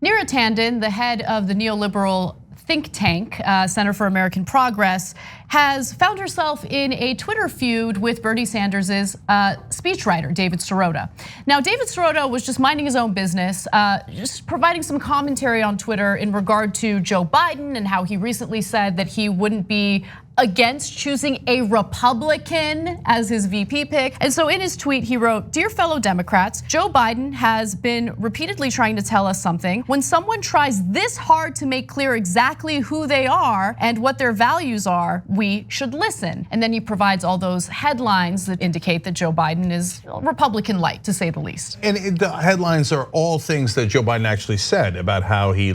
Neera Tanden, the head of the neoliberal think tank, Center for American Progress, has found herself in a Twitter feud with Bernie Sanders' speechwriter, David Sirota. Now, David Sirota was just minding his own business, just providing some commentary on Twitter in regard to Joe Biden and how he recently said that he wouldn't be against choosing a Republican as his VP pick. And so in his tweet, he wrote, "Dear fellow Democrats, Joe Biden has been repeatedly trying to tell us something. When someone tries this hard to make clear exactly who they are and what their values are, we should listen." And then he provides all those headlines that indicate that Joe Biden is Republican-like, to say the least. And the headlines are all things that Joe Biden actually said about how he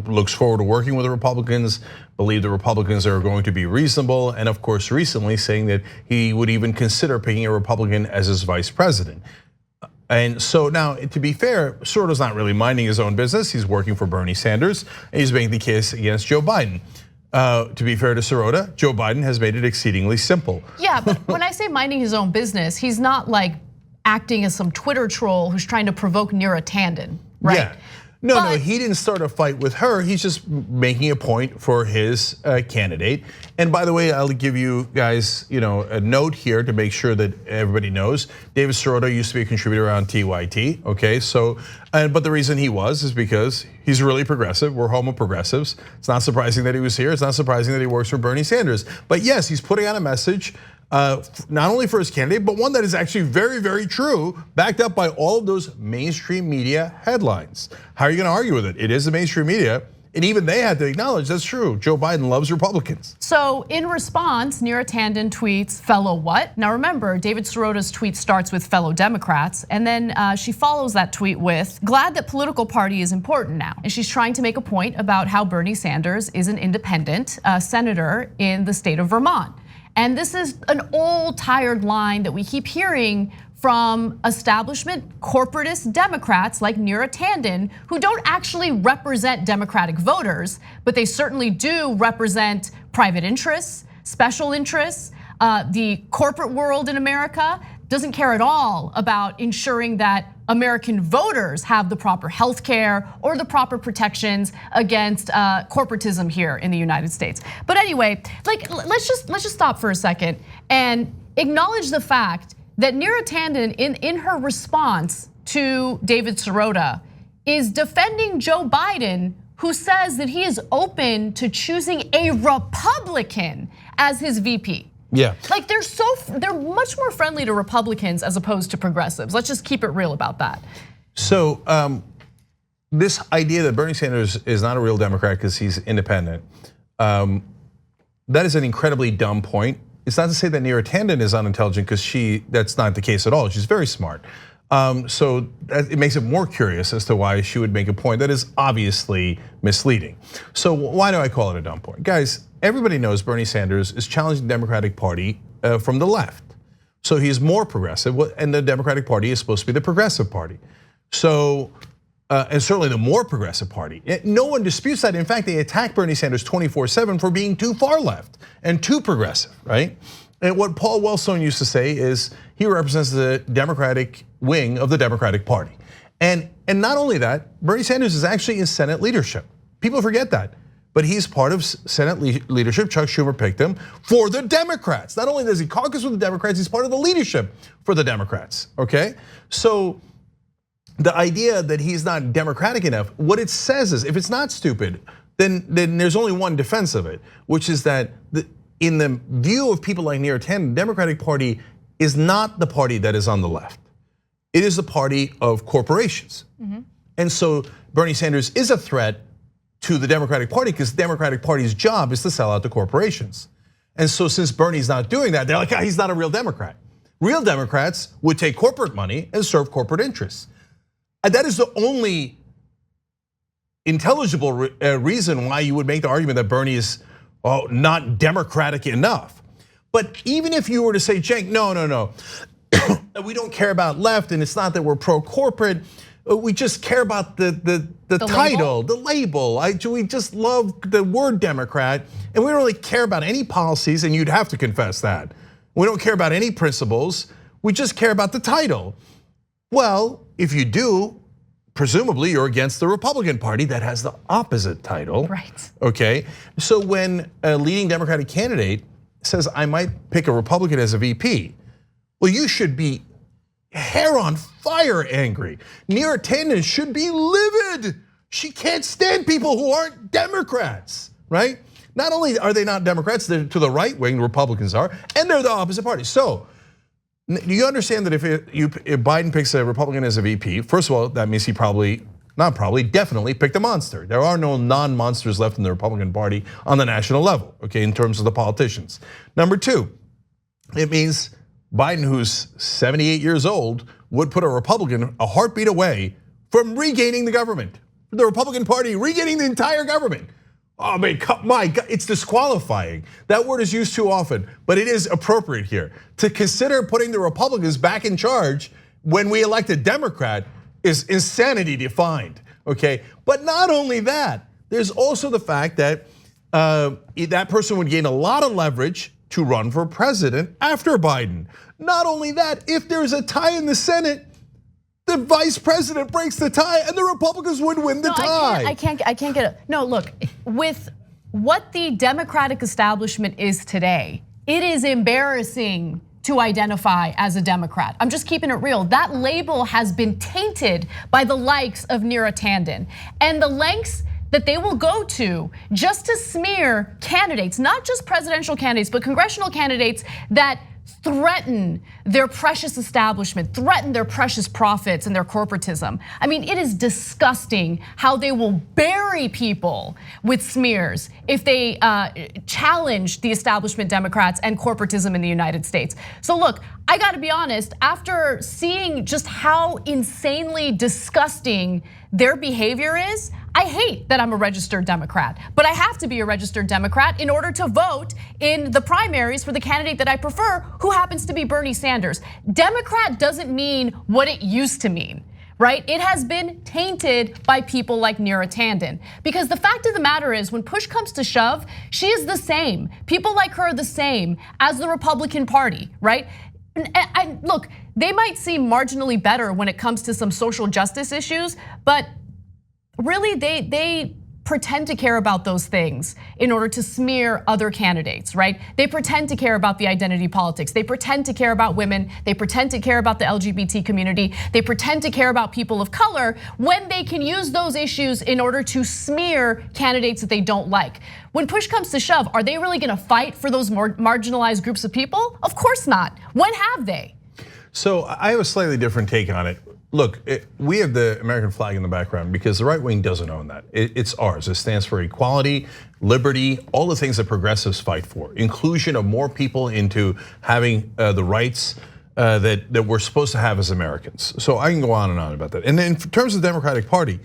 looks forward to working with the Republicans, believe the Republicans are going to be reasonable, and of course recently saying that he would even consider picking a Republican as his vice president. And so now, to be fair, Sirota's not really minding his own business. He's working for Bernie Sanders, and he's making the case against Joe Biden. To be fair to Sirota, Joe Biden has made it exceedingly simple. Yeah, but when I say minding his own business, he's not like acting as some Twitter troll who's trying to provoke Neera Tanden, right? Yeah. No, he didn't start a fight with her. He's just making a point for his candidate. And by the way, I'll give you guys, a note here to make sure that everybody knows. David Sirota used to be a contributor on TYT. Okay, so but the reason he was is because he's really progressive. We're homo progressives. It's not surprising that he was here. It's not surprising that he works for Bernie Sanders. But yes, he's putting out a message. Not only for his candidate, but one that is actually very, very true, backed up by all of those mainstream media headlines. How are you gonna argue with it? It is the mainstream media, and even they had to acknowledge that's true. Joe Biden loves Republicans. So in response, Neera Tanden tweets, "Fellow what?" Now remember, David Sirota's tweet starts with fellow Democrats, and then she follows that tweet with, "Glad that political party is important now." And she's trying to make a point about how Bernie Sanders is an independent senator in the state of Vermont. And this is an old, tired line that we keep hearing from establishment corporatist Democrats like Neera Tanden, who don't actually represent Democratic voters, but they certainly do represent private interests, special interests. The corporate world in America doesn't care at all about ensuring that American voters have the proper health care or the proper protections against corporatism here in the United States. But anyway, let's just stop for a second and acknowledge the fact that Neera Tanden, in her response to David Sirota, is defending Joe Biden, who says that he is open to choosing a Republican as his VP. Yeah. Like they're much more friendly to Republicans as opposed to progressives. Let's just keep it real about that. So this idea that Bernie Sanders is not a real Democrat because he's independent, that is an incredibly dumb point. It's not to say that Neera Tanden is unintelligent because that's not the case at all. She's very smart. So it makes it more curious as to why she would make a point that is obviously misleading. So why do I call it a dumb point? Guys, everybody knows Bernie Sanders is challenging the Democratic Party from the left. So he's more progressive, and the Democratic Party is supposed to be the progressive party. So, and certainly the more progressive party. No one disputes that. In fact, they attack Bernie Sanders 24/7 for being too far left and too progressive, right? And what Paul Wellstone used to say is he represents the Democratic wing of the Democratic Party. And not only that, Bernie Sanders is actually in Senate leadership. People forget that. But he's part of Senate leadership. Chuck Schumer picked him for the Democrats. Not only does he caucus with the Democrats, he's part of the leadership for the Democrats, okay? So the idea that he's not Democratic enough, what it says is, if it's not stupid, then there's only one defense of it, which is that in the view of people like Neera Tanden, the Democratic Party is not the party that is on the left. It is the party of corporations. And so Bernie Sanders is a threat to the Democratic Party because the Democratic Party's job is to sell out to corporations. And so since Bernie's not doing that, they're like, he's not a real Democrat. Real Democrats would take corporate money and serve corporate interests. And that is the only intelligible reason why you would make the argument that Bernie is not Democratic enough. But even if you were to say, Cenk, no, we don't care about left, and it's not that we're pro-corporate, we just care about the title, the label. We just love the word Democrat, and we don't really care about any policies, and you'd have to confess that. We don't care about any principles, we just care about the title. Well, if you do presumably you're against the Republican Party that has the opposite title. Right. Okay, so when a leading Democratic candidate says, I might pick a Republican as a VP, well, you should be hair on fire angry. Neera Tanden should be livid. She can't stand people who aren't Democrats, right? Not only are they not Democrats, they're to the right wing, the Republicans are, and they're the opposite party. So, do you understand that if Biden picks a Republican as a VP, first of all, that means he definitely picked a monster. There are no non-monsters left in the Republican Party on the national level, okay, in terms of the politicians. Number two, it means Biden, who's 78 years old, would put a Republican a heartbeat away from regaining the government. The Republican Party regaining the entire government. Oh man, my God, it's disqualifying. That word is used too often, but it is appropriate here. To consider putting the Republicans back in charge when we elect a Democrat is insanity defined, okay? But not only that, there's also the fact that that person would gain a lot of leverage to run for president after Biden. Not only that, if there's a tie in the Senate, the vice president breaks the tie and the Republicans would win the tie. I can't get it. No, look, with what the Democratic establishment is today, it is embarrassing to identify as a Democrat. I'm just keeping it real. That label has been tainted by the likes of Neera Tanden and the lengths that they will go to just to smear candidates, not just presidential candidates, but congressional candidates that threaten their precious establishment, threaten their precious profits and their corporatism. I mean, it is disgusting how they will bury people with smears if they challenge the establishment Democrats and corporatism in the United States. So look, I gotta be honest, after seeing just how insanely disgusting their behavior is, I hate that I'm a registered Democrat, but I have to be a registered Democrat in order to vote in the primaries for the candidate that I prefer, who happens to be Bernie Sanders. Democrat doesn't mean what it used to mean, right? It has been tainted by people like Neera Tanden. Because the fact of the matter is, when push comes to shove, she is the same. People like her are the same as the Republican Party, right? And look, they might seem marginally better when it comes to some social justice issues, but really, they pretend to care about those things in order to smear other candidates, right? They pretend to care about the identity politics. They pretend to care about women. They pretend to care about the LGBT community. They pretend to care about people of color when they can use those issues in order to smear candidates that they don't like. When push comes to shove, are they really gonna fight for those more marginalized groups of people? Of course not. When have they? So I have a slightly different take on it. Look, we have the American flag in the background because the right wing doesn't own that. It's ours. It stands for equality, liberty, all the things that progressives fight for. Inclusion of more people into having the rights that we're supposed to have as Americans. So I can go on and on about that. And then in terms of the Democratic Party,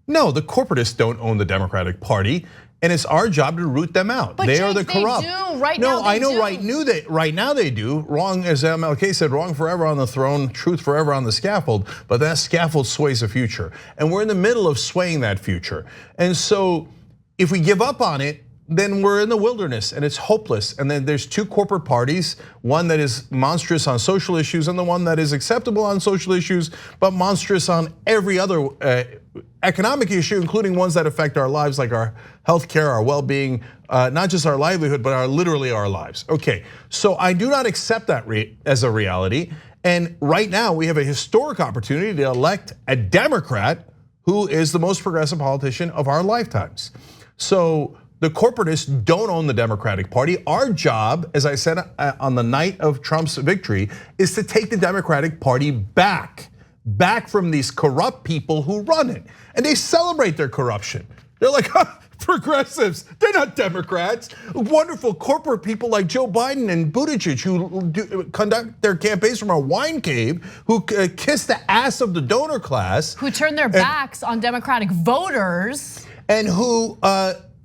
no, the corporatists don't own the Democratic Party. And it's our job to root them out. But they are the corrupt. They do. Right no, now they I know. do. Right now they do. Wrong, as MLK said, wrong forever on the throne, truth forever on the scaffold. But that scaffold sways the future, and we're in the middle of swaying that future. And so, if we give up on it, then we're in the wilderness, and it's hopeless. And then there's two corporate parties: one that is monstrous on social issues, and the one that is acceptable on social issues, but monstrous on every other economic issue, including ones that affect our lives, like our healthcare, our well-being, not just our livelihood, but literally our lives. Okay, so I do not accept that as a reality. And right now we have a historic opportunity to elect a Democrat who is the most progressive politician of our lifetimes. So the corporatists don't own the Democratic Party. Our job, as I said on the night of Trump's victory, is to take the Democratic Party back from these corrupt people who run it. And they celebrate their corruption. They're like, progressives, they're not Democrats. Wonderful corporate people like Joe Biden and Buttigieg who conduct their campaigns from a wine cave, who kiss the ass of the donor class. Who turn their backs on Democratic voters. And who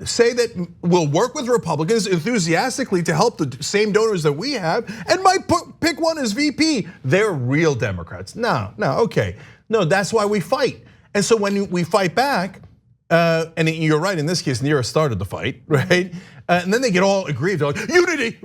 say that we'll work with Republicans enthusiastically to help the same donors that we have, and might pick one as VP. They're real Democrats. No, okay. No, that's why we fight. And so when we fight back, and you're right, in this case, Neera started the fight, right? And then they get all aggrieved. They're like, unity,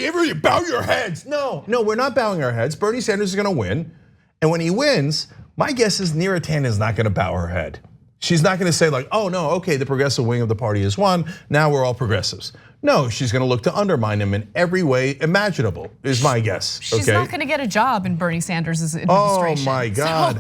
everybody bow your heads. No, we're not bowing our heads. Bernie Sanders is gonna win. And when he wins, My guess is Neera Tanden is not gonna bow her head. She's not gonna say like, oh no, okay, the progressive wing of the party has won, now we're all progressives. No, she's gonna look to undermine him in every way imaginable, is my guess. She's not gonna get a job in Bernie Sanders' administration. Oh my God,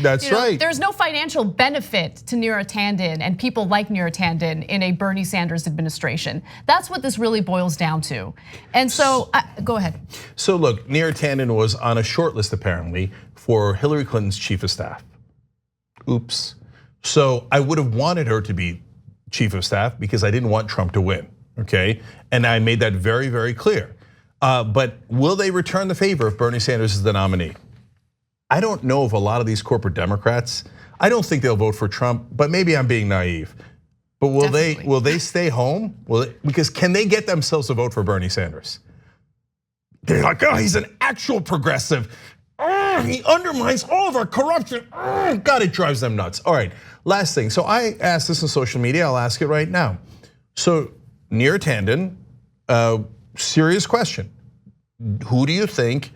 that's right. There's no financial benefit to Neera Tanden and people like Neera Tanden in a Bernie Sanders administration. That's what this really boils down to. And so, go ahead. So look, Neera Tanden was on a short list apparently for Hillary Clinton's chief of staff. Oops. So I would have wanted her to be chief of staff because I didn't want Trump to win. Okay, and I made that very, very clear. But will they return the favor if Bernie Sanders is the nominee? I don't know if a lot of these corporate Democrats, I don't think they'll vote for Trump, but maybe I'm being naive. But will they stay home? Because can they get themselves to vote for Bernie Sanders? They're like, oh, he's an actual progressive. He undermines all of our corruption. God, it drives them nuts. All right, last thing. So I asked this on social media, I'll ask it right now. So Neera Tanden, serious question. Who do you think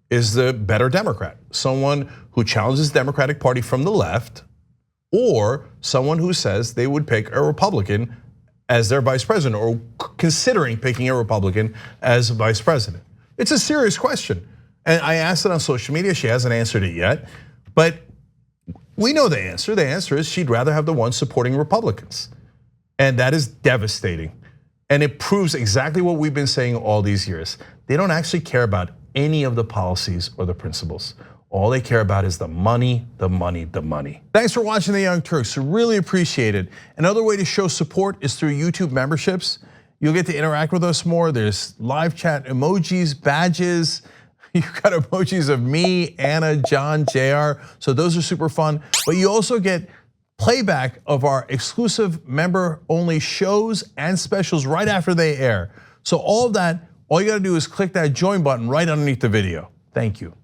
is the better Democrat? Someone who challenges the Democratic Party from the left, or someone who says they would pick a Republican as their vice president, or considering picking a Republican as vice president? It's a serious question. And I asked it on social media, she hasn't answered it yet, but we know the answer. The answer is she'd rather have the one supporting Republicans. And that is devastating. And it proves exactly what we've been saying all these years. They don't actually care about any of the policies or the principles. All they care about is the money, the money, the money. Thanks for watching The Young Turks, really appreciate it. Another way to show support is through YouTube memberships. You'll get to interact with us more. There's live chat emojis, badges. You've got emojis of me, Anna, John, JR. So those are super fun. But you also get playback of our exclusive member-only shows and specials right after they air. So all of that, all you gotta do is click that join button right underneath the video. Thank you.